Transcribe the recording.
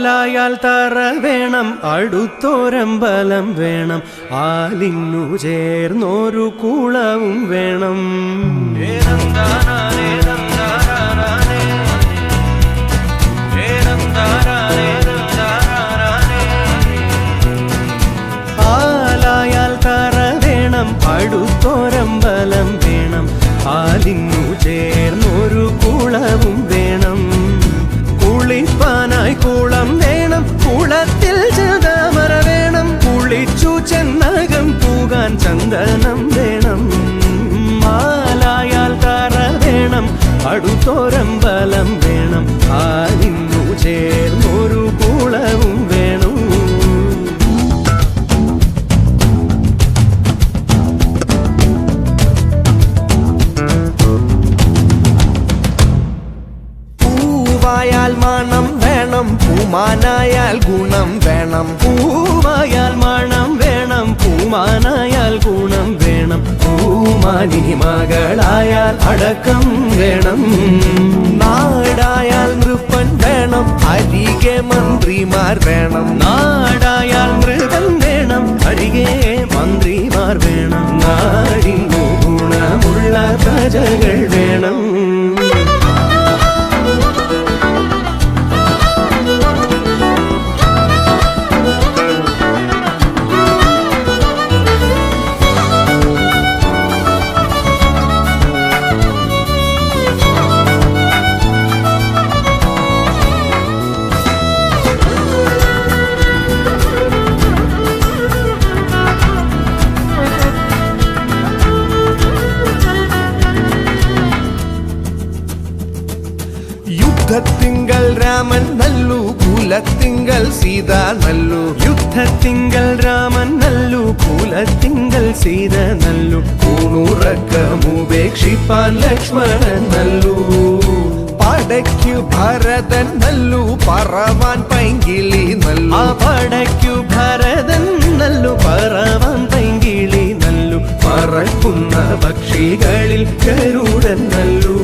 ആലായാൽ തറ വേണം, അടുത്തോരമ്പലം വേണം, ആലിന്നു ചേർന്നൊരു കുളവും വേണം. ആലായാൽ തറ വേണം, അടുത്തോരമ്പലം വേണം, ആലിന്നു ചേർന്നൊരു കുളവും വേണം. കുളിപ്പാനായി കുളം വേണം, കുളത്തിൽ ചെതാമര വേണം, കുളിച്ചു ചെന്നകം പൂകാൻ ചന്ദനം വേണം. ആലായാൽ തറ വേണം, അടുത്തോരമ്പലം വേണം, ആലിന്നു ചേർന്നൊരു കുളവും വേണം. പൂവായാൽ മണം വേണം, പൂമാനായാൽ ഗുണം വേണം. പൂവായാൽ മണം വേണം, പൂമാനായാൽ ഗുണം വേണം, പൂമാനി മകളായാൽ അടക്കം വേണം. നാടായാൽ നൃപ്പൻ വേണം, അരികെ മന്ത്രിമാർ വേണം. നാടായാൽ മൃഗം വേണം, അരികെ മന്ത്രിമാർ വേണം. നാടിനു ഗുണമുള്ള പ്രജകൾ വേണം. യുദ്ധത്തിങ്കൽ രാമൻ നല്ലു, കുലത്തിങ്കൽ സീത നല്ലു. യുദ്ധത്തിങ്കൽ രാമൻ നല്ലു, കുലത്തിങ്കൽ സീത നല്ലു, ൂണുറക്കമുപേക്ഷിപ്പാൻ ലക്ഷ്മണൻ നല്ലു. പടയ്ക്കു ഭരതൻ നല്ലു, പറവാൻ പൈങ്കിളി നല്ലു. ആ പടയ്ക്കു ഭരതൻ നല്ലു, പറവാൻ പൈങ്കിളി നല്ലു, പറക്കുന്ന പക്ഷികളിൽ ഗരുഡൻ നല്ലു.